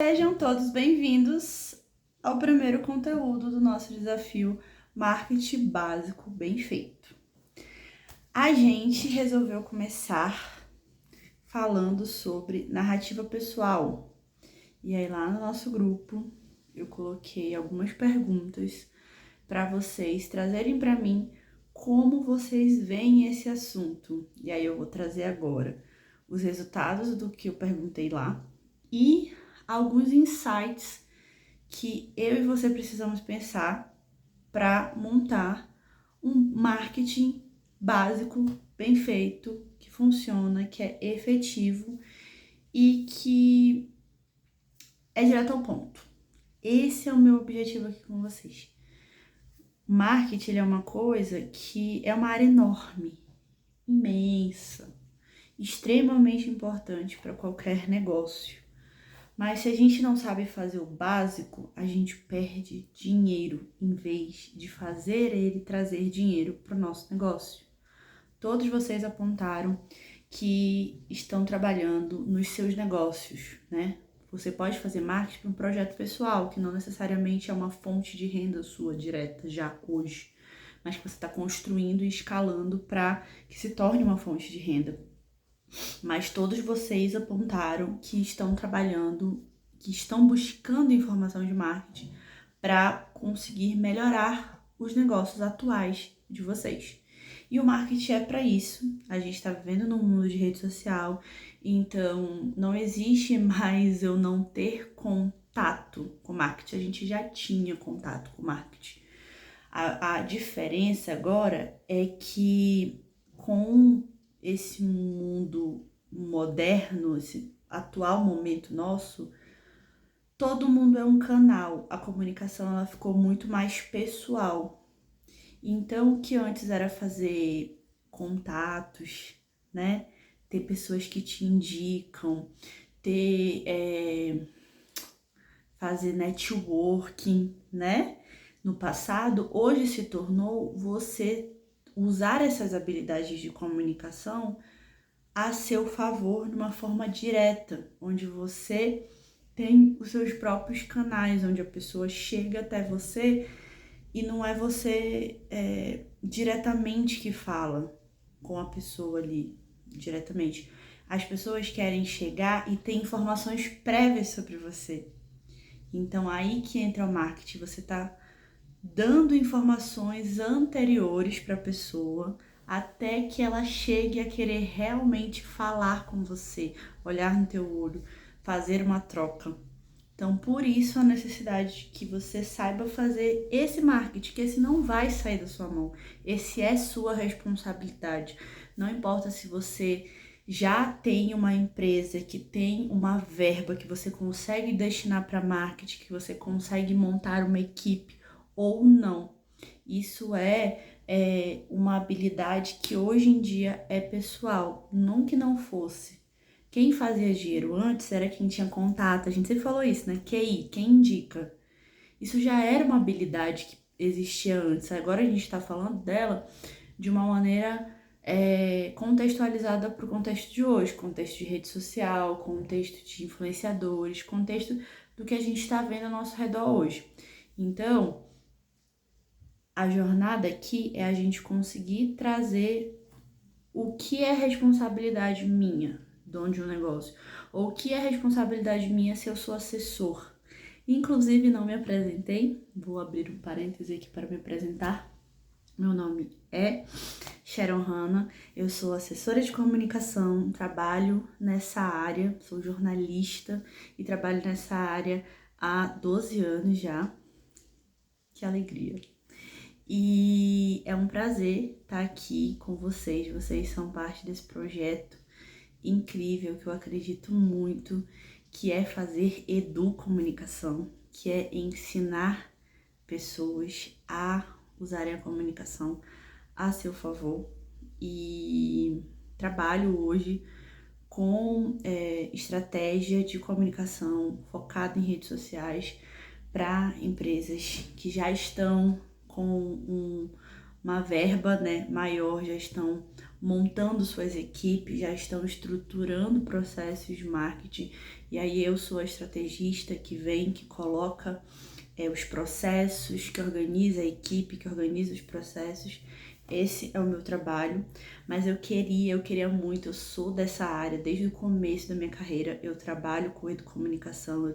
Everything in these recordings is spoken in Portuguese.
Sejam todos bem-vindos ao primeiro conteúdo do nosso desafio Marketing Básico Bem Feito. A gente resolveu começar falando sobre narrativa pessoal. E aí lá no nosso grupo eu coloquei algumas perguntas para vocês trazerem para mim como vocês veem esse assunto. E aí eu vou trazer agora os resultados do que eu perguntei lá e alguns insights que eu e você precisamos pensar para montar um marketing básico, bem feito, que funciona, que é efetivo e que é direto ao ponto. Esse é o meu objetivo aqui com vocês. Marketing é uma coisa que é uma área enorme, imensa, extremamente importante para qualquer negócio. Mas se a gente não sabe fazer o básico, a gente perde dinheiro em vez de fazer ele trazer dinheiro para o nosso negócio. Todos vocês apontaram que estão trabalhando nos seus negócios, né? Você pode fazer marketing para um projeto pessoal, que não necessariamente é uma fonte de renda sua direta já hoje, mas que você está construindo e escalando para que se torne uma fonte de renda. Mas todos vocês apontaram que estão trabalhando, que estão buscando informação de marketing para conseguir melhorar os negócios atuais de vocês. E o marketing é para isso. A gente está vivendo num mundo de rede social, então não existe mais eu não ter contato com marketing. A gente já tinha contato com marketing. A diferença agora é que com esse mundo moderno, esse atual momento nosso, todo mundo é um canal. A comunicação ela ficou muito mais pessoal. Então, o que antes era fazer contatos, né? Ter pessoas que te indicam, fazer networking, né? No passado, hoje se tornou você usar essas habilidades de comunicação a seu favor de uma forma direta, onde você tem os seus próprios canais, onde a pessoa chega até você e não é você diretamente que fala com a pessoa ali, diretamente. As pessoas querem chegar e ter informações prévias sobre você. Então, aí que entra o marketing, você está dando informações anteriores para a pessoa até que ela chegue a querer realmente falar com você, olhar no teu olho, fazer uma troca. Então, por isso a necessidade de que você saiba fazer esse marketing, que esse não vai sair da sua mão, esse é sua responsabilidade. Não importa se você já tem uma empresa que tem uma verba que você consegue destinar para marketing, que você consegue montar uma equipe ou não. Isso é uma habilidade que hoje em dia é pessoal, não que não fosse. Quem fazia dinheiro antes era quem tinha contato, a gente sempre falou isso, né? QI, quem indica. Isso já era uma habilidade que existia antes, agora a gente está falando dela de uma maneira contextualizada para o contexto de hoje, contexto de rede social, contexto de influenciadores, contexto do que a gente está vendo ao nosso redor hoje. Então, a jornada aqui é a gente conseguir trazer o que é responsabilidade minha, dono de um negócio, ou o que é responsabilidade minha se eu sou assessor. Inclusive, não me apresentei, vou abrir um parêntese aqui para me apresentar. Meu nome é Sharon Hanna, eu sou assessora de comunicação, trabalho nessa área, sou jornalista e trabalho nessa área há 12 anos já. Que alegria! E é um prazer estar aqui com vocês. Vocês são parte desse projeto incrível que eu acredito muito, que é fazer educomunicação, que é ensinar pessoas a usarem a comunicação a seu favor. E trabalho hoje com estratégia de comunicação focada em redes sociais para empresas que já estão com uma verba, né, maior, já estão montando suas equipes, já estão estruturando processos de marketing. E aí eu sou a estrategista que vem, que coloca os processos, que organiza a equipe, que organiza os processos. Esse é o meu trabalho, mas eu queria muito, eu sou dessa área desde o começo da minha carreira, eu trabalho com educomunicação,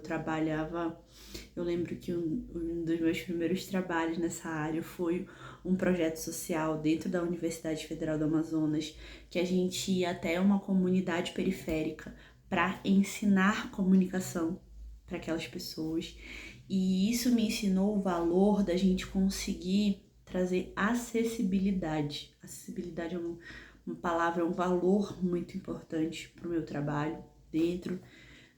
eu lembro que um dos meus primeiros trabalhos nessa área foi um projeto social dentro da Universidade Federal do Amazonas, que a gente ia até uma comunidade periférica para ensinar comunicação para aquelas pessoas. E isso me ensinou o valor da gente conseguir trazer acessibilidade. Acessibilidade é uma palavra, um valor muito importante para o meu trabalho dentro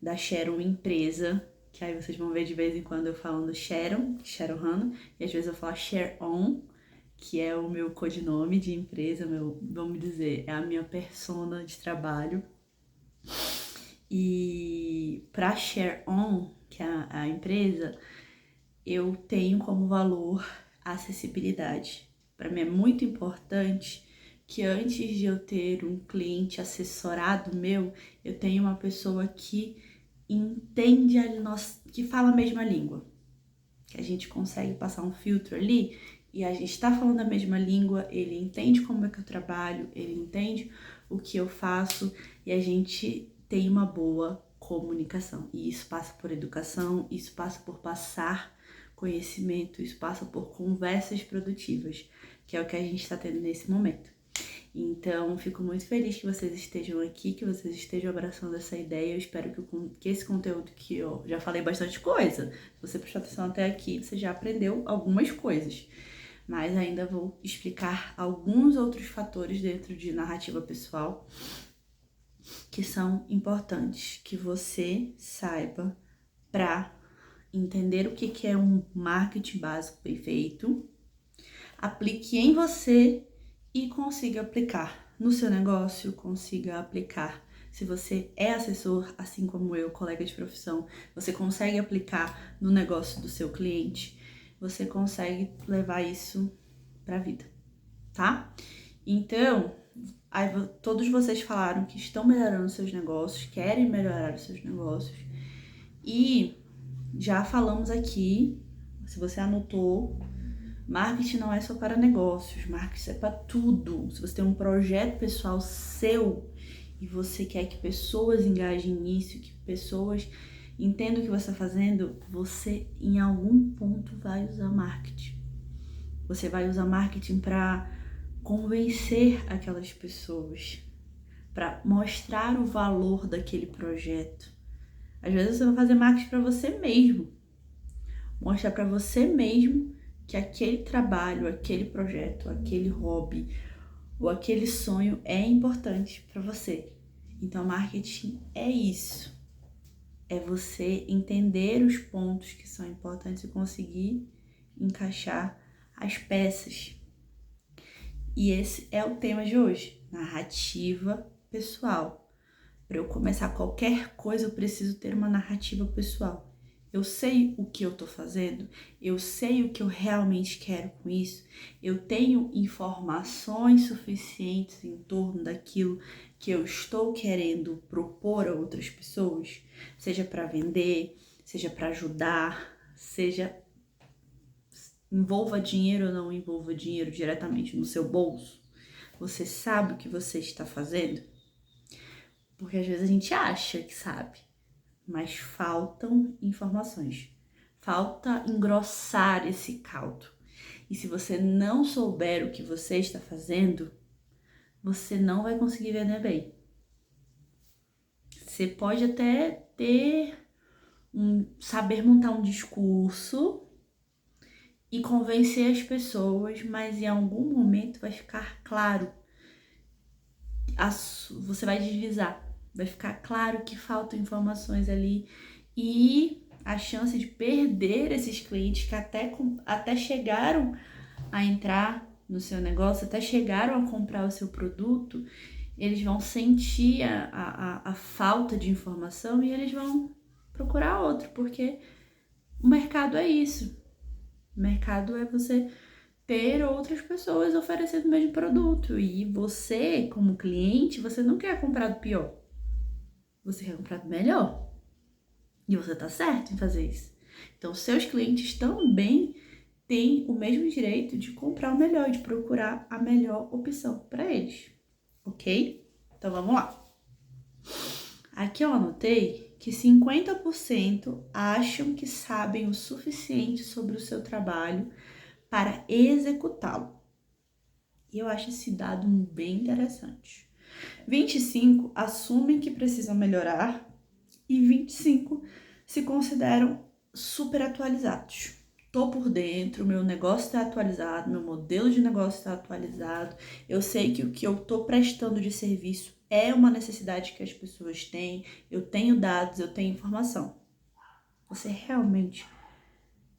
da Sharon empresa, que aí vocês vão ver de vez em quando eu falando Sharon Hannah, e às vezes eu falo Share On, que é o meu codinome de empresa, vamos dizer, é a minha persona de trabalho. E para Share On, que é a empresa, eu tenho como valor a acessibilidade. Para mim é muito importante que antes de eu ter um cliente assessorado meu, eu tenha uma pessoa que entende que fala a mesma língua. Que a gente consegue passar um filtro ali e a gente está falando a mesma língua, ele entende como é que eu trabalho, ele entende o que eu faço e a gente tem uma boa comunicação. E isso passa por educação, isso passa por passar conhecimento, isso passa por conversas produtivas, que é o que a gente está tendo nesse momento. Então, fico muito feliz que vocês estejam aqui, que vocês estejam abraçando essa ideia. Eu espero que esse conteúdo que eu já falei bastante coisa, se você prestar atenção até aqui, você já aprendeu algumas coisas. Mas ainda vou explicar alguns outros fatores dentro de narrativa pessoal que são importantes que você saiba para entender o que é um marketing básico bem feito, aplique em você e consiga aplicar no seu negócio, consiga aplicar. Se você é assessor, assim como eu, colega de profissão, você consegue aplicar no negócio do seu cliente, você consegue levar isso para a vida, tá? Então, aí, todos vocês falaram que estão melhorando seus negócios, querem melhorar os seus negócios e já falamos aqui, se você anotou, marketing não é só para negócios, marketing é para tudo. Se você tem um projeto pessoal seu e você quer que pessoas engajem nisso, que pessoas entendam o que você está fazendo, você em algum ponto vai usar marketing. Você vai usar marketing para convencer aquelas pessoas, para mostrar o valor daquele projeto. Às vezes você vai fazer marketing para você mesmo, mostrar para você mesmo que aquele trabalho, aquele projeto, aquele hobby ou aquele sonho é importante para você. Então, marketing é isso. É você entender os pontos que são importantes e conseguir encaixar as peças. E esse é o tema de hoje, narrativa pessoal. Para eu começar qualquer coisa, eu preciso ter uma narrativa pessoal. Eu sei o que eu tô fazendo, eu sei o que eu realmente quero com isso, eu tenho informações suficientes em torno daquilo que eu estou querendo propor a outras pessoas, seja para vender, seja para ajudar, seja envolva dinheiro ou não envolva dinheiro diretamente no seu bolso. Você sabe o que você está fazendo? Porque às vezes a gente acha que sabe, mas faltam informações. Falta engrossar esse caldo. E se você não souber o que você está fazendo, você não vai conseguir vender bem. Você pode até saber montar um discurso e convencer as pessoas, mas em algum momento vai ficar claro. Você vai deslizar. Vai ficar claro que faltam informações ali e a chance de perder esses clientes que até chegaram a entrar no seu negócio, até chegaram a comprar o seu produto, eles vão sentir a falta de informação e eles vão procurar outro, porque o mercado é isso. O mercado é você ter outras pessoas oferecendo o mesmo produto. E você, como cliente, você não quer comprar do pior. Você quer comprar do melhor. E você tá certo em fazer isso. Então, seus clientes também têm o mesmo direito de comprar o melhor, de procurar a melhor opção para eles. Ok? Então, vamos lá. Aqui eu anotei que 50% acham que sabem o suficiente sobre o seu trabalho para executá-lo. E eu acho esse dado bem interessante. 25% assumem que precisam melhorar e 25% se consideram super atualizados. Tô por dentro, meu negócio está atualizado, meu modelo de negócio está atualizado. Eu sei que o que eu tô prestando de serviço é uma necessidade que as pessoas têm. Eu tenho dados, eu tenho informação. Você realmente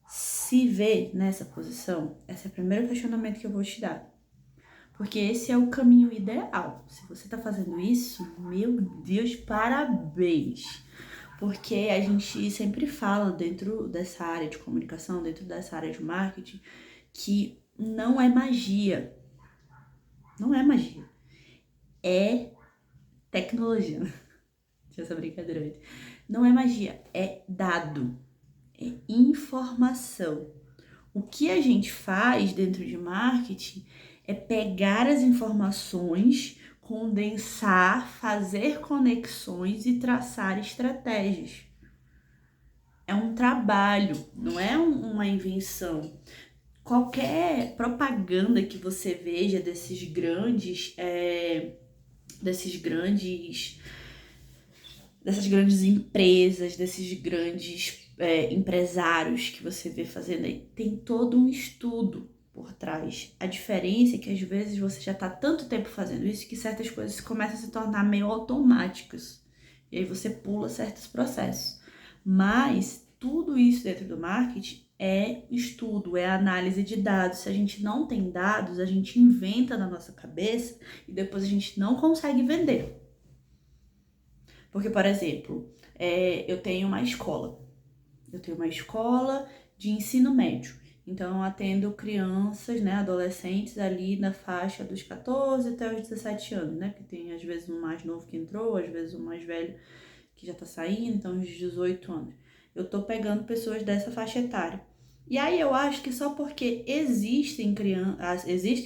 se vê nessa posição? Esse é o primeiro questionamento que eu vou te dar. Porque esse é o caminho ideal. Se você tá fazendo isso, meu Deus, parabéns! Porque a gente sempre fala dentro dessa área de comunicação, dentro dessa área de marketing, que não é magia. Não é magia. É tecnologia. Deixa essa brincadeira aí. Não é magia, é dado. É informação. O que a gente faz dentro de marketing é pegar as informações, condensar, fazer conexões e traçar estratégias. É um trabalho, não é uma invenção. Qualquer propaganda que você veja dessas grandes empresas, desses grandes empresários que você vê fazendo aí, tem todo um estudo por trás. A diferença é que às vezes você já está tanto tempo fazendo isso que certas coisas começam a se tornar meio automáticas. E aí você pula certos processos. Mas tudo isso dentro do marketing é estudo, é análise de dados. Se a gente não tem dados, a gente inventa na nossa cabeça e depois a gente não consegue vender. Porque, por exemplo, eu tenho uma escola. Eu tenho uma escola de ensino médio. Então, eu atendo crianças, né, adolescentes ali na faixa dos 14 até os 17 anos, né? Porque tem, às vezes, um mais novo que entrou, às vezes, um mais velho que já tá saindo, então, uns 18 anos. Eu tô pegando pessoas dessa faixa etária. E aí, eu acho que só porque existem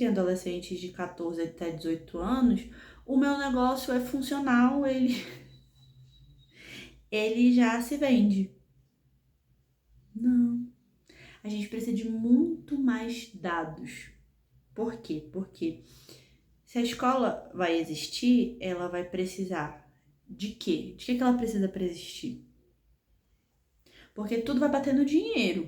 adolescentes de 14 até 18 anos, o meu negócio é funcional, ele já se vende. Não. A gente precisa de muito mais dados. Por quê? Porque se a escola vai existir, ela vai precisar de quê? De que ela precisa para existir? Porque tudo vai bater no dinheiro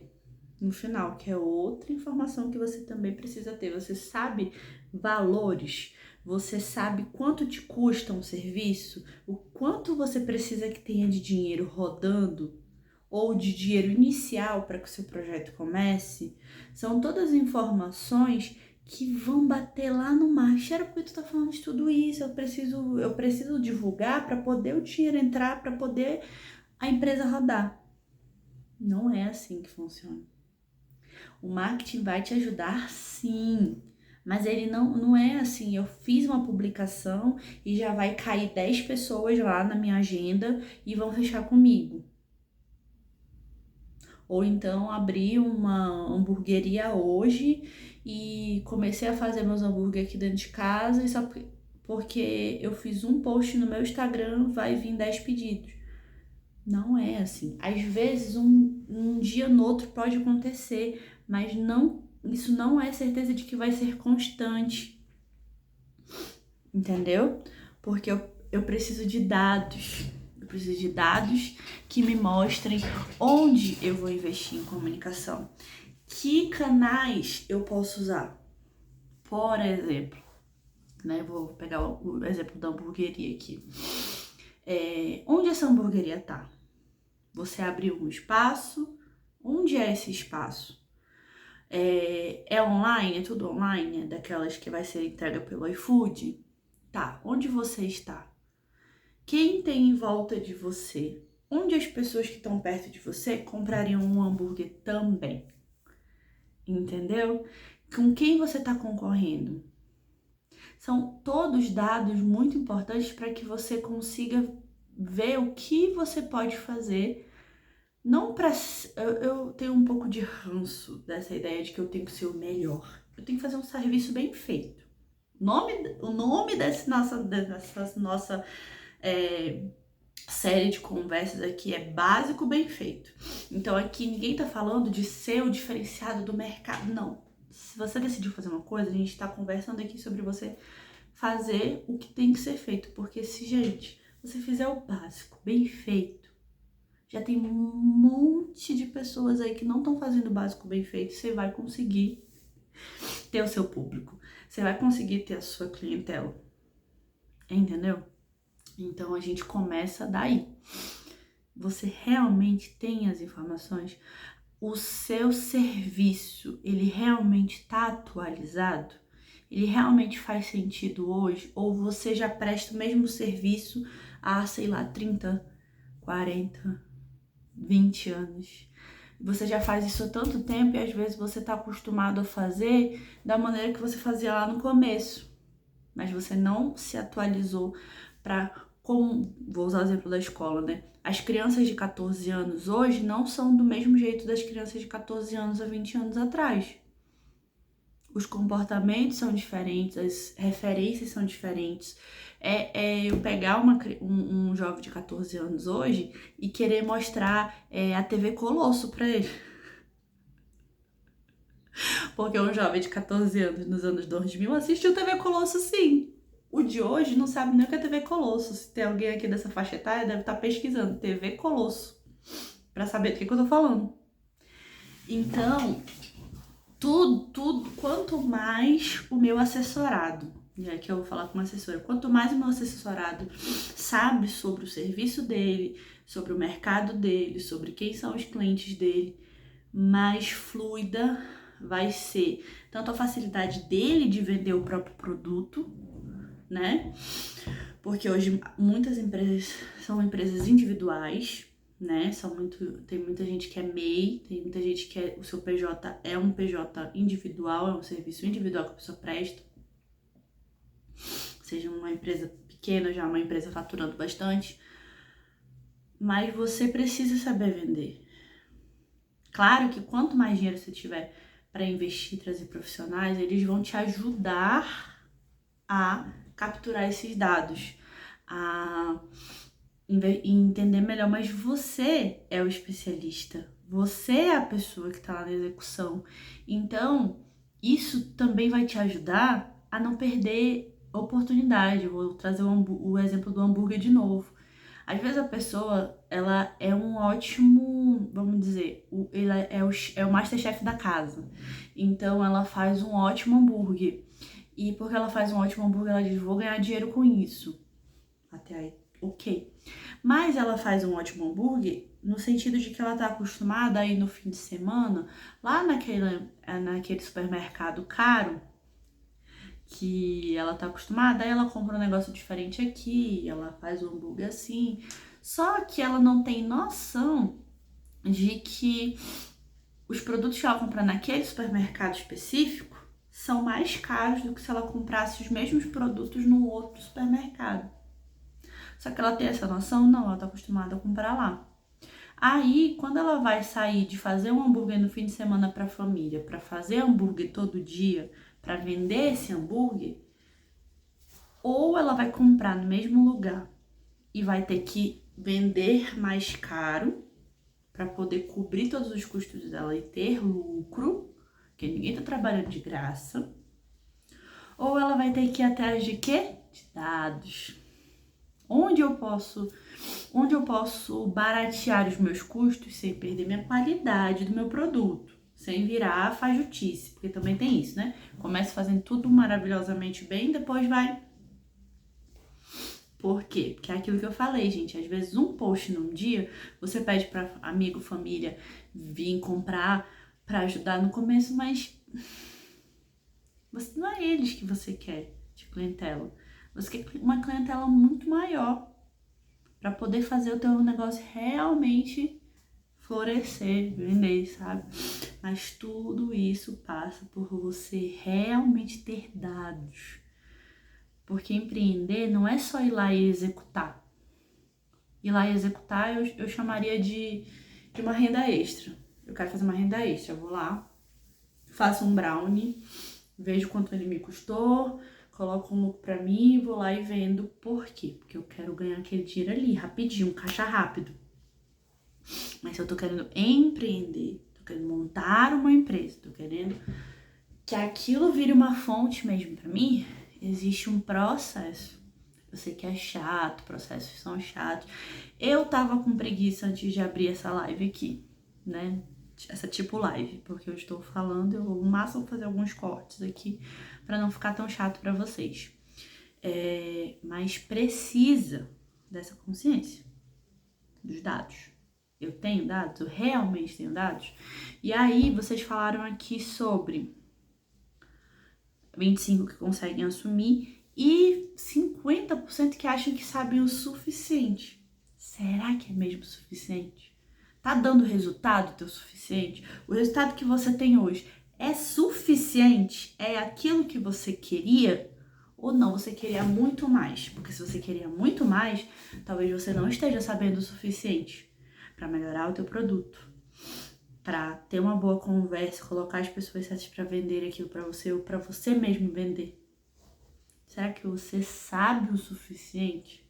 no final, que é outra informação que você também precisa ter. Você sabe valores, você sabe quanto te custa um serviço, o quanto você precisa que tenha de dinheiro rodando ou de dinheiro inicial para que o seu projeto comece. São todas informações que vão bater lá no marketing. Era porque tu tá falando de tudo isso, eu preciso divulgar para poder o dinheiro entrar, para poder a empresa rodar. Não é assim que funciona. O marketing vai te ajudar sim, mas ele não é assim, eu fiz uma publicação e já vai cair 10 pessoas lá na minha agenda e vão fechar comigo. Ou então abri uma hamburgueria hoje e comecei a fazer meus hambúrguer aqui dentro de casa e só porque eu fiz um post no meu Instagram vai vir 10 pedidos. Não é assim. Às vezes um dia no outro pode acontecer, mas isso não é certeza de que vai ser constante. Entendeu? Porque eu preciso de dados. Eu preciso de dados que me mostrem onde eu vou investir em comunicação. Que canais eu posso usar? Por exemplo, né? Vou pegar o exemplo da hamburgueria aqui. Onde essa hamburgueria tá? Você abriu um espaço. Onde é esse espaço? É online? É tudo online? É daquelas que vai ser entrega pelo iFood? Tá. Onde você está? Quem tem em volta de você? Onde as pessoas que estão perto de você comprariam um hambúrguer também? Entendeu? Com quem você está concorrendo? São todos dados muito importantes para que você consiga ver o que você pode fazer. Não para. Eu tenho um pouco de ranço dessa ideia de que eu tenho que ser o melhor. Eu tenho que fazer um serviço bem feito. O nome dessa nossa série de conversas aqui é básico bem feito. Então aqui ninguém tá falando de ser o diferenciado do mercado, não. Se você decidiu fazer uma coisa, a gente tá conversando aqui sobre você fazer o que tem que ser feito. Porque se, gente, você fizer o básico bem feito, já tem um monte de pessoas aí que não estão fazendo o básico bem feito, você vai conseguir ter o seu público. Você vai conseguir ter a sua clientela. Entendeu? Então a gente começa daí. Você realmente tem as informações? O seu serviço, ele realmente está atualizado? Ele realmente faz sentido hoje? Ou você já presta o mesmo serviço há, sei lá, 30, 40, 20 anos? Você já faz isso há tanto tempo e às vezes você está acostumado a fazer da maneira que você fazia lá no começo. Mas você não se atualizou para, como, vou usar o exemplo da escola, né? As crianças de 14 anos hoje não são do mesmo jeito das crianças de 14 anos há 20 anos atrás. Os comportamentos são diferentes, as referências são diferentes. Eu pegar um jovem de 14 anos hoje e querer mostrar a TV Colosso para ele. Porque um jovem de 14 anos nos anos 2000 assistiu TV Colosso sim. O de hoje não sabe nem o que é TV Colosso. Se tem alguém aqui dessa faixa etária, deve estar pesquisando TV Colosso para saber do que eu tô falando. Então, tudo, quanto mais o meu assessorado, e aqui eu vou falar com uma assessora, quanto mais o meu assessorado sabe sobre o serviço dele, sobre o mercado dele, sobre quem são os clientes dele, mais fluida vai ser tanto a facilidade dele de vender o próprio produto, né? Porque hoje muitas empresas são empresas individuais, né? Tem muita gente que é MEI, tem muita gente que o seu PJ é um PJ individual, é um serviço individual que a pessoa presta. Seja uma empresa pequena, já uma empresa faturando bastante. Mas você precisa saber vender. Claro que quanto mais dinheiro você tiver para investir, trazer profissionais, eles vão te ajudar a capturar esses dados, a entender melhor, mas você é o especialista, você é a pessoa que está lá na execução. Então, isso também vai te ajudar a não perder oportunidade. Eu vou trazer o exemplo do hambúrguer de novo. Às vezes a pessoa, ela é um ótimo, vamos dizer, ela é o Masterchef da casa. Então ela faz um ótimo hambúrguer. E porque ela faz um ótimo hambúrguer, ela diz, vou ganhar dinheiro com isso. Até aí, ok. Mas ela faz um ótimo hambúrguer no sentido de que ela tá acostumada a ir no fim de semana, lá naquele supermercado caro, que ela tá acostumada, aí ela compra um negócio diferente aqui, ela faz um hambúrguer assim. Só que ela não tem noção de que os produtos que ela compra naquele supermercado específico são mais caros do que se ela comprasse os mesmos produtos num outro supermercado. Só que ela tem essa noção? Não, ela tá acostumada a comprar lá. Aí, quando ela vai sair de fazer um hambúrguer no fim de semana para a família, para fazer hambúrguer todo dia, para vender esse hambúrguer, ou ela vai comprar no mesmo lugar e vai ter que vender mais caro para poder cobrir todos os custos dela e ter lucro, porque ninguém tá trabalhando de graça, ou ela vai ter que ir atrás de quê? De dados. Onde eu posso baratear os meus custos sem perder minha qualidade do meu produto, sem virar fajutice, porque também tem isso, né? Começa fazendo tudo maravilhosamente bem, depois vai. Por quê? Porque é aquilo que eu falei, gente. Às vezes um post num dia, você pede para amigo, família vir comprar para ajudar no começo, mas não é eles que você quer de clientela. Você quer uma clientela muito maior para poder fazer o teu negócio realmente florescer, vender, sabe? Mas tudo isso passa por você realmente ter dados. Porque empreender não é só ir lá e executar. Ir lá e executar eu chamaria de uma renda extra. Eu quero fazer uma renda extra. Eu vou lá, faço um brownie, vejo quanto ele me custou, coloco um lucro pra mim, vou lá e vendo. Por quê? Porque eu quero ganhar aquele dinheiro ali, rapidinho, caixa rápido. Mas se eu tô querendo empreender, tô querendo montar uma empresa, tô querendo que aquilo vire uma fonte mesmo pra mim, existe um processo. Eu sei que é chato, processos são chatos. Eu tava com preguiça antes de abrir essa live aqui, né? Essa tipo live, porque eu estou falando, eu no máximo vou fazer alguns cortes aqui pra não ficar tão chato pra vocês. Mas precisa dessa consciência dos dados. Eu tenho dados? Eu realmente tenho dados? E aí, vocês falaram aqui sobre 25% que conseguem assumir e 50% que acham que sabem o suficiente. Será que é mesmo o suficiente? Tá dando resultado teu suficiente? O resultado que você tem hoje é suficiente? É aquilo que você queria? Ou não, você queria muito mais? Porque se você queria muito mais, talvez você não esteja sabendo o suficiente para melhorar o teu produto, para ter uma boa conversa, colocar as pessoas certas para vender aquilo para você ou para você mesmo vender. Será que você sabe o suficiente?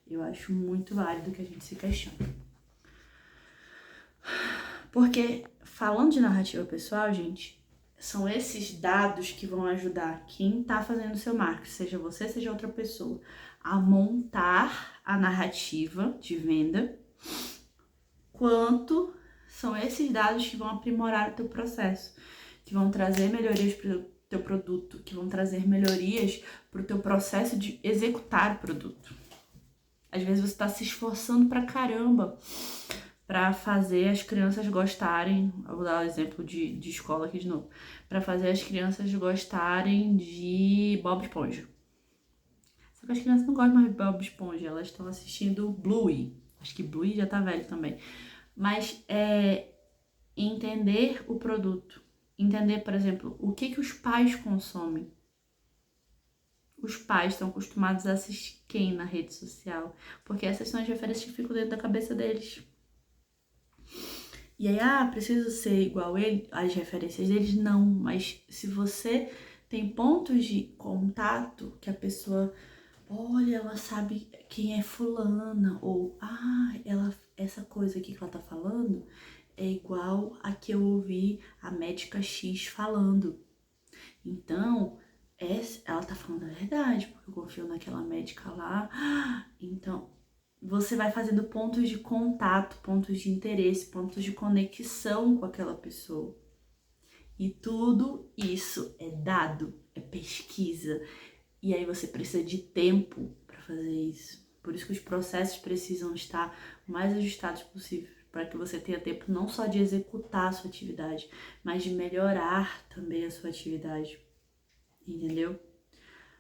Eu acho muito válido que a gente se questione. Porque, falando de narrativa pessoal, gente, são esses dados que vão ajudar quem tá fazendo seu marketing, seja você, seja outra pessoa, a montar a narrativa de venda, quanto são esses dados que vão aprimorar o teu processo, que vão trazer melhorias para o teu produto, que vão trazer melhorias para o teu processo de executar o produto. Às vezes você está se esforçando pra caramba para fazer as crianças gostarem, eu vou dar o exemplo de escola aqui de novo, para fazer as crianças gostarem de Bob Esponja. Só que as crianças não gostam mais de Bob Esponja, elas estão assistindo Bluey. Acho que Bluey já tá velho também. Mas entender o produto. Entender, por exemplo, o que os pais consomem. Os pais estão acostumados a assistir quem na rede social? Porque essas são as referências que ficam dentro da cabeça deles. E aí, preciso ser igual ele, as referências deles? Não, mas se você tem pontos de contato que a pessoa, olha, ela sabe quem é fulana, ou, essa coisa aqui que ela tá falando é igual a que eu ouvi a médica X falando. Então, ela tá falando a verdade, porque eu confio naquela médica lá. Então, você vai fazendo pontos de contato, pontos de interesse, pontos de conexão com aquela pessoa. E tudo isso é dado, é pesquisa. E aí você precisa de tempo para fazer isso. Por isso que os processos precisam estar o mais ajustados possível, para que você tenha tempo não só de executar a sua atividade, mas de melhorar também a sua atividade. Entendeu?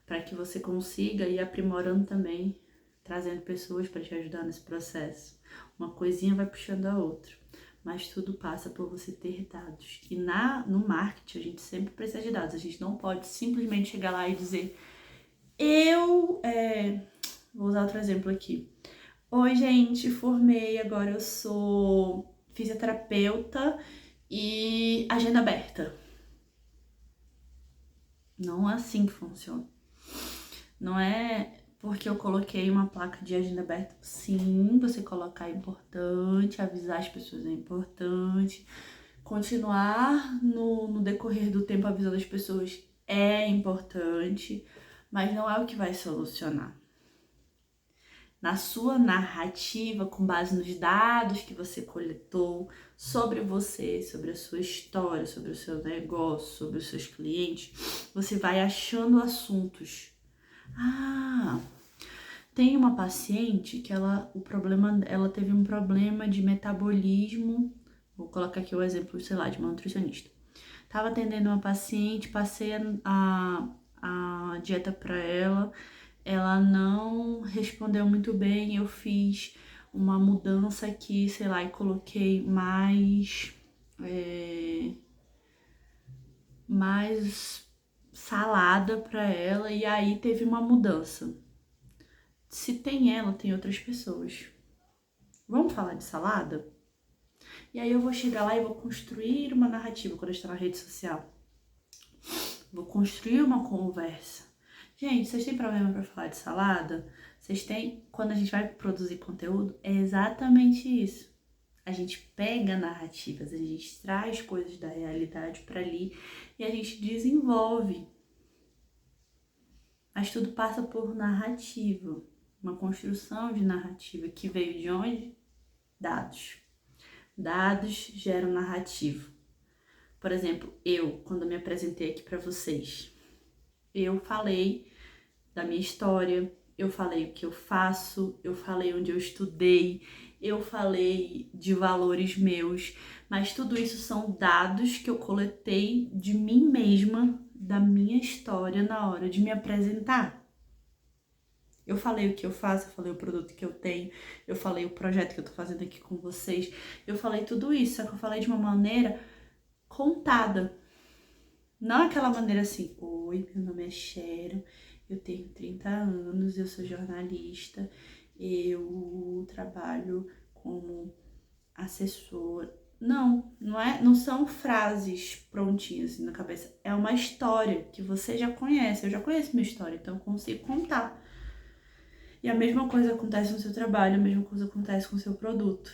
Para que você consiga ir aprimorando também, trazendo pessoas para te ajudar nesse processo. Uma coisinha vai puxando a outra, mas tudo passa por você ter dados. E no marketing a gente sempre precisa de dados. A gente não pode simplesmente chegar lá e dizer: vou usar outro exemplo aqui. Oi, gente, formei, agora eu sou fisioterapeuta e agenda aberta. Não é assim que funciona. Não é porque eu coloquei uma placa de agenda aberta. Sim, você colocar é importante, avisar as pessoas é importante. Continuar no decorrer do tempo avisando as pessoas é importante, mas não é o que vai solucionar. Na sua narrativa, com base nos dados que você coletou sobre você, sobre a sua história, sobre o seu negócio, sobre os seus clientes, você vai achando assuntos. Tem uma paciente que ela teve um problema de metabolismo. Vou colocar aqui o exemplo, sei lá, de uma nutricionista. Tava atendendo uma paciente, passei a dieta para ela não respondeu muito bem, eu fiz uma mudança aqui, sei lá, e coloquei mais mais salada para ela e aí teve uma mudança. Se tem ela, tem outras pessoas. Vamos falar de salada? E aí eu vou chegar lá e vou construir uma narrativa quando eu estou na rede social. Vou construir uma conversa. Gente, vocês têm problema para falar de salada? Vocês têm? Quando a gente vai produzir conteúdo, é exatamente isso. A gente pega narrativas, a gente traz coisas da realidade para ali e a gente desenvolve. Mas tudo passa por narrativa, uma construção de narrativa que veio de onde? Dados. Dados geram narrativa. Por exemplo, quando me apresentei aqui para vocês, eu falei da minha história, eu falei o que eu faço, eu falei onde eu estudei, eu falei de valores meus, mas tudo isso são dados que eu coletei de mim mesma, da minha história na hora de me apresentar. Eu falei o que eu faço, eu falei o produto que eu tenho, eu falei o projeto que eu tô fazendo aqui com vocês, eu falei tudo isso, só que eu falei de uma maneira contada. Não aquela maneira assim, oi, meu nome é Sharon, eu tenho 30 anos, eu sou jornalista, eu trabalho como assessora. Não são frases prontinhas assim na cabeça. É uma história que você já conhece. Eu já conheço minha história, então eu consigo contar. E a mesma coisa acontece no seu trabalho, a mesma coisa acontece com o seu produto.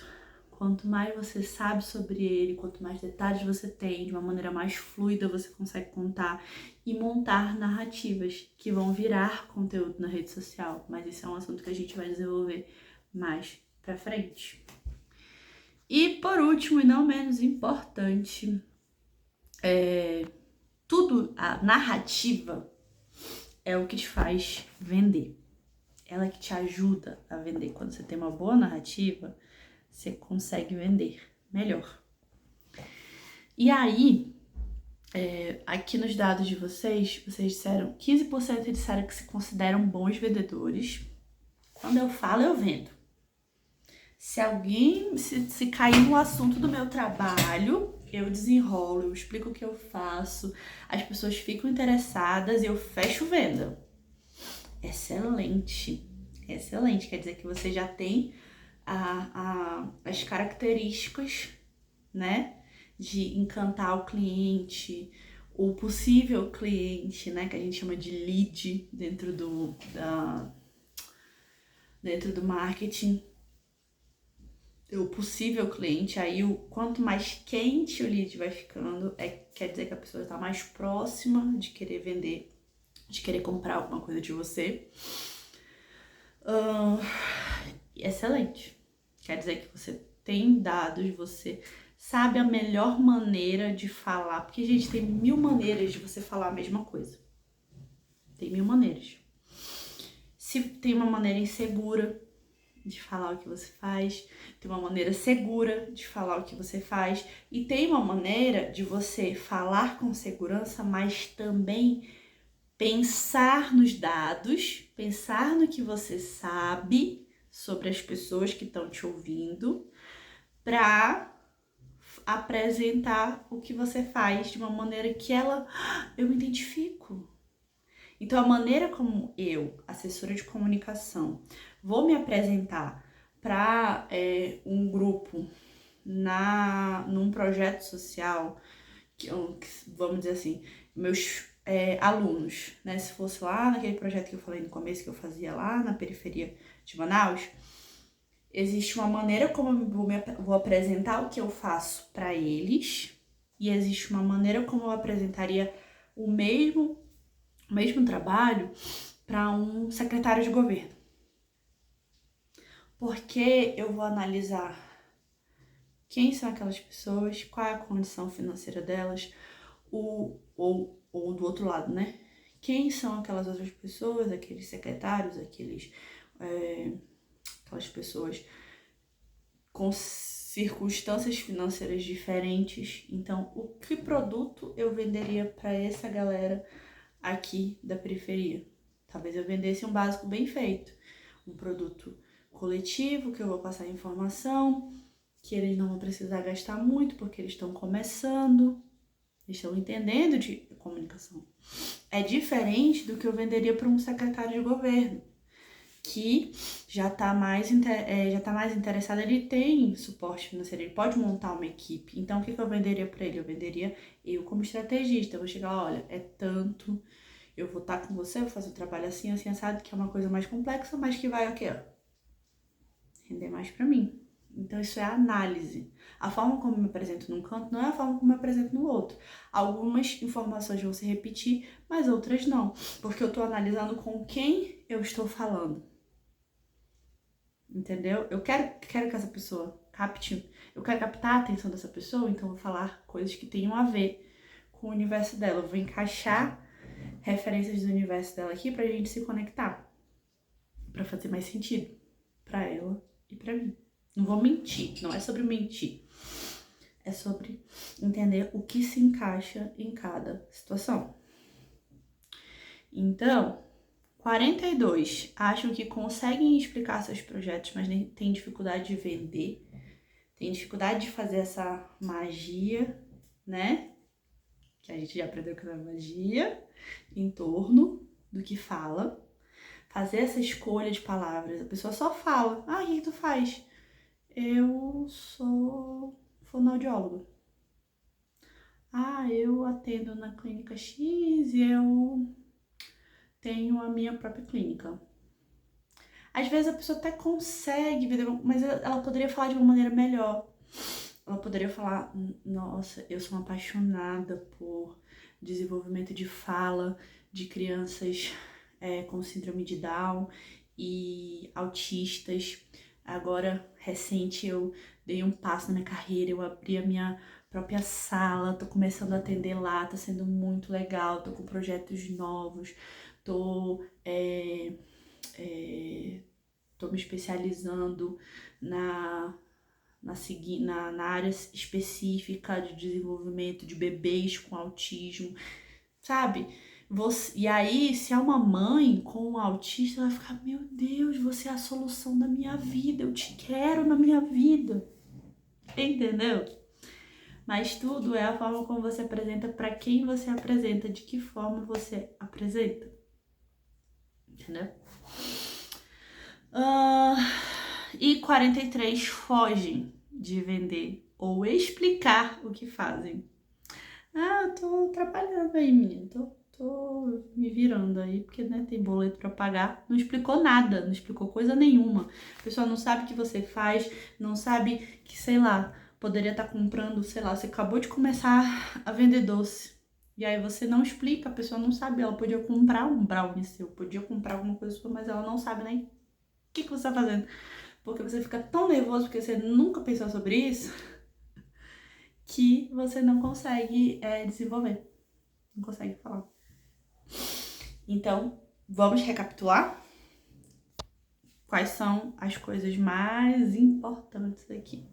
Quanto mais você sabe sobre ele, quanto mais detalhes você tem, de uma maneira mais fluida você consegue contar e montar narrativas que vão virar conteúdo na rede social. Mas isso é um assunto que a gente vai desenvolver mais pra frente. E por último, e não menos importante, a narrativa é o que te faz vender. Ela que te ajuda a vender. Quando você tem uma boa narrativa, você consegue vender melhor. E aí, aqui nos dados de vocês disseram, 15% disseram que se consideram bons vendedores. Quando eu falo, eu vendo. Se alguém, se cair no assunto do meu trabalho, eu desenrolo, eu explico o que eu faço, as pessoas ficam interessadas e eu fecho venda. Excelente, excelente. Quer dizer que você já tem as características, né, de encantar o cliente, o possível cliente, né, que a gente chama de lead dentro do marketing. O possível cliente, aí quanto mais quente o lead vai ficando, quer dizer que a pessoa está mais próxima de querer vender, de querer comprar alguma coisa de você. Excelente. Quer dizer que você tem dados, você sabe a melhor maneira de falar, porque, gente, tem 1000 maneiras de você falar a mesma coisa. Tem 1000 maneiras. Se tem uma maneira insegura de falar o que você faz, tem uma maneira segura de falar o que você faz e tem uma maneira de você falar com segurança, mas também pensar nos dados, pensar no que você sabe sobre as pessoas que estão te ouvindo para apresentar o que você faz de uma maneira que eu me identifico. Então, a maneira como eu, assessora de comunicação, vou me apresentar para um grupo num projeto social, vamos dizer assim, meus alunos, né? Se fosse lá naquele projeto que eu falei no começo, que eu fazia lá na periferia de Manaus, existe uma maneira como eu vou apresentar o que eu faço para eles e existe uma maneira como eu apresentaria o mesmo trabalho para um secretário de governo. Porque eu vou analisar quem são aquelas pessoas, qual é a condição financeira delas, ou do outro lado, né? Quem são aquelas outras pessoas, aqueles secretários, aquelas pessoas com circunstâncias financeiras diferentes. Então, o que produto eu venderia para essa galera aqui da periferia? Talvez eu vendesse um básico bem feito, um produto coletivo que eu vou passar informação, que eles não vão precisar gastar muito porque eles estão começando, eles estão entendendo de comunicação. É diferente do que eu venderia para um secretário de governo, que já está mais interessado, ele tem suporte financeiro, ele pode montar uma equipe. Então, o que eu venderia para ele? Eu venderia eu como estrategista. Eu vou chegar lá, olha, é tanto, eu vou estar com você, eu vou fazer o trabalho assim, assim, assado, que é uma coisa mais complexa, mas que vai, ó, render mais para mim. Então, isso é análise. A forma como eu me apresento num canto não é a forma como eu me apresento no outro. Algumas informações vão se repetir, mas outras não. Porque eu estou analisando com quem eu estou falando. Entendeu? Eu quero que essa pessoa capte, eu quero captar a atenção dessa pessoa, então eu vou falar coisas que tenham a ver com o universo dela. Eu vou encaixar referências do universo dela aqui pra gente se conectar. Pra fazer mais sentido pra ela e pra mim. Não vou mentir, não é sobre mentir. É sobre entender o que se encaixa em cada situação. Então, 42 acham que conseguem explicar seus projetos, mas têm dificuldade de vender. Tem dificuldade de fazer essa magia, né? Que a gente já aprendeu que é magia, em torno do que fala. Fazer essa escolha de palavras. A pessoa só fala. Ah, o que tu faz? Eu sou fonoaudiólogo. Ah, eu atendo na clínica X e eu tenho a minha própria clínica. Às vezes a pessoa até consegue, mas ela poderia falar de uma maneira melhor. Ela poderia falar, nossa, eu sou uma apaixonada por desenvolvimento de fala de crianças com síndrome de Down e autistas. Agora, recente, eu dei um passo na minha carreira, eu abri a minha própria sala, tô começando a atender lá, tá sendo muito legal, tô com projetos novos, tô me especializando na área específica de desenvolvimento de bebês com autismo, sabe? E aí, se é uma mãe com um autista, ela vai ficar, meu Deus, você é a solução da minha vida, eu te quero na minha vida. Entendeu? Mas tudo é a forma como você apresenta, para quem você apresenta, de que forma você apresenta. Entendeu? E 43 fogem de vender ou explicar o que fazem. Ah, eu tô trabalhando aí, menina. Tô me virando aí, porque né, tem boleto pra pagar. Não explicou nada, não explicou coisa nenhuma. A pessoa não sabe o que você faz, não sabe que, sei lá, poderia estar comprando, sei lá, você acabou de começar a vender doce. E aí você não explica, a pessoa não sabe. Ela podia comprar um brownie seu, podia comprar alguma coisa sua, mas ela não sabe nem o que você tá fazendo. Porque você fica tão nervoso porque você nunca pensou sobre isso que você não consegue desenvolver, não consegue falar. Então, vamos recapitular? Quais são as coisas mais importantes aqui?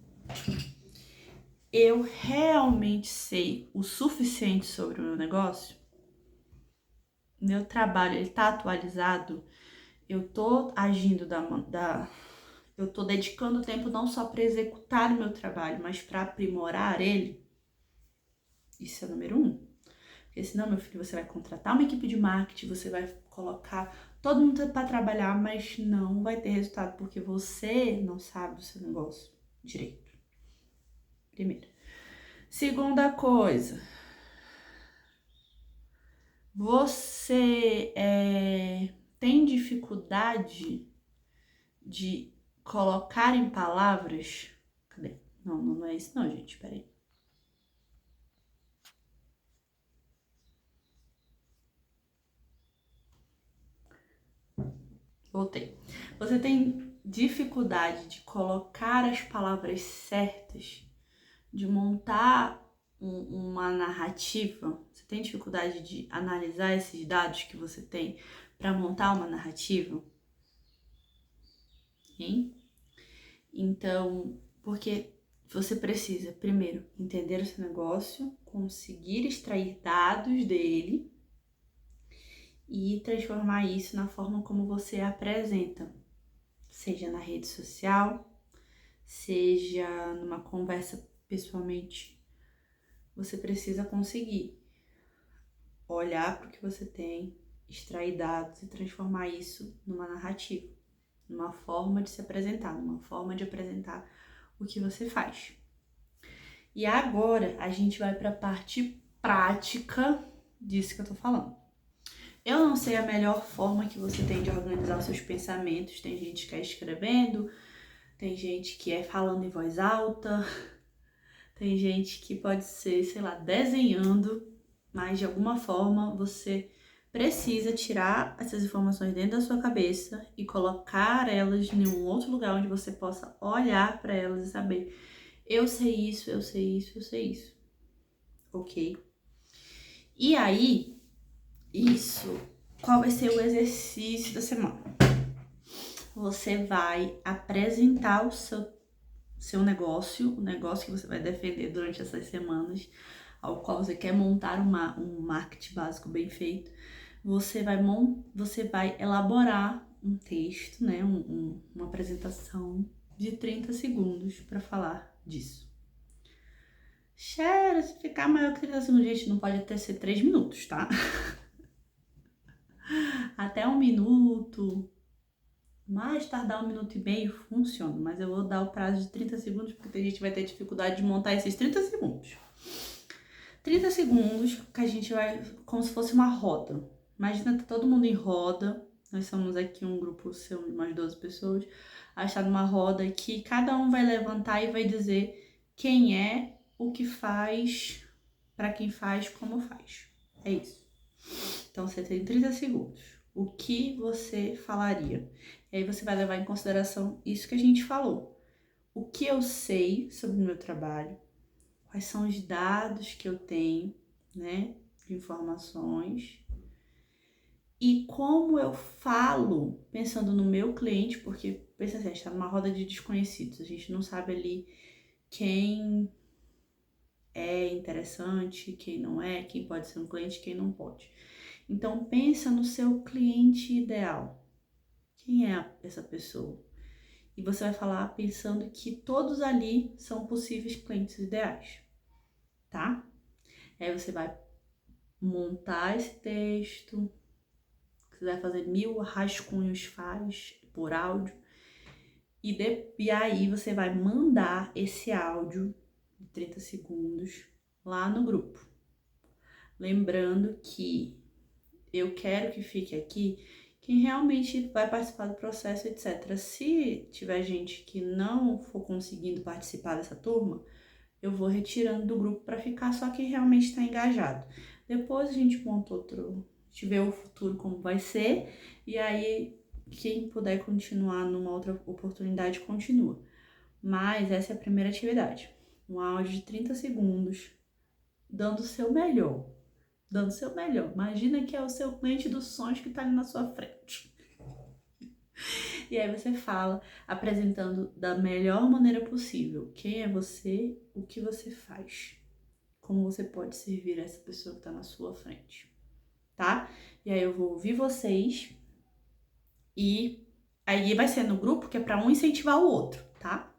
Eu realmente sei o suficiente sobre o meu negócio? Meu trabalho, ele tá atualizado? Eu tô agindo eu tô dedicando tempo não só para executar o meu trabalho, mas para aprimorar ele? Isso é o número 1. Porque senão, meu filho, você vai contratar uma equipe de marketing, você vai colocar todo mundo para trabalhar, mas não vai ter resultado porque você não sabe o seu negócio direito. Primeiro. Segunda coisa, você tem dificuldade de colocar em palavras? Cadê? Não é isso não, gente, peraí. Voltei. Você tem dificuldade de colocar as palavras certas, de montar uma narrativa? Você tem dificuldade de analisar esses dados que você tem para montar uma narrativa? Hein? Então, porque você precisa, primeiro, entender o seu negócio, conseguir extrair dados dele e transformar isso na forma como você apresenta, seja na rede social, seja numa conversa pessoalmente. Você precisa conseguir olhar para o que você tem, extrair dados e transformar isso numa narrativa, numa forma de se apresentar, numa forma de apresentar o que você faz. E agora a gente vai para a parte prática disso que eu tô falando. Eu não sei a melhor forma que você tem de organizar os seus pensamentos. Tem gente que é escrevendo, tem gente que é falando em voz alta, tem gente que pode ser, sei lá, desenhando, mas de alguma forma você precisa tirar essas informações dentro da sua cabeça e colocar elas em um outro lugar onde você possa olhar para elas e saber: eu sei isso, eu sei isso, eu sei isso. Ok? E aí, isso, qual vai ser o exercício da semana? Você vai apresentar o seu negócio, o negócio que você vai defender durante essas semanas, ao qual você quer montar um marketing básico bem feito. Você vai elaborar um texto, né, uma apresentação de 30 segundos para falar disso. Xera, se ficar maior que 30 segundos, gente, não pode até ser 3 minutos, tá? Até 1 minuto, mais tardar 1 minuto e meio funciona, mas eu vou dar o prazo de 30 segundos porque a gente vai ter dificuldade de montar esses 30 segundos. 30 segundos que a gente vai, como se fosse uma roda. Imagina tá todo mundo em roda, nós somos aqui um grupo, são umas 12 pessoas, a gente tá numa roda que cada um vai levantar e vai dizer quem é, o que faz, para quem faz, como faz. É isso. Então você tem 30 segundos. O que você falaria? E aí você vai levar em consideração isso que a gente falou. O que eu sei sobre o meu trabalho, quais são os dados que eu tenho, né, de informações, e como eu falo, pensando no meu cliente, porque, pensa assim, a gente está numa roda de desconhecidos, a gente não sabe ali quem é interessante, quem não é, quem pode ser um cliente, quem não pode. Então, pensa no seu cliente ideal. Quem é essa pessoa? E você vai falar pensando que todos ali são possíveis clientes ideais, tá? Aí você vai montar esse texto, se quiser fazer 1000 rascunhos, faz por áudio. E aí você vai mandar esse áudio de 30 segundos lá no grupo. Lembrando que eu quero que fique aqui quem realmente vai participar do processo, etc. Se tiver gente que não for conseguindo participar dessa turma, eu vou retirando do grupo para ficar só quem realmente está engajado. Depois a gente monta outro, a gente vê o futuro como vai ser, e aí quem puder continuar numa outra oportunidade, continua. Mas essa é a primeira atividade. Um áudio de 30 segundos, dando o seu melhor. Dando o seu melhor. Imagina que é o seu cliente dos sonhos que tá ali na sua frente. E aí você fala, apresentando da melhor maneira possível quem é você, o que você faz, como você pode servir essa pessoa que tá na sua frente, tá? E aí eu vou ouvir vocês e aí vai ser no grupo que é pra um incentivar o outro, tá?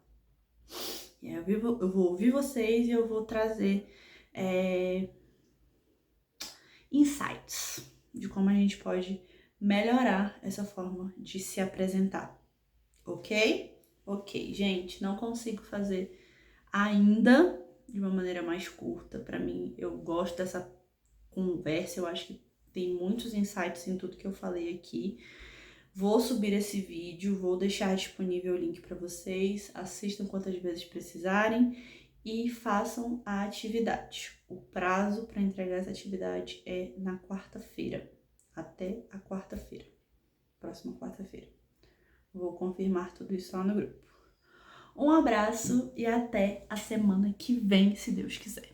E aí eu vou ouvir vocês e eu vou trazer insights de como a gente pode melhorar essa forma de se apresentar, ok? Ok, gente, não consigo fazer ainda de uma maneira mais curta. Para mim, eu gosto dessa conversa, eu acho que tem muitos insights em tudo que eu falei aqui. Vou subir esse vídeo, vou deixar disponível o link para vocês, assistam quantas vezes precisarem e façam a atividade. O prazo para entregar essa atividade é na quarta-feira, até a quarta-feira, próxima quarta-feira. Vou confirmar tudo isso lá no grupo. Um abraço e até a semana que vem, se Deus quiser.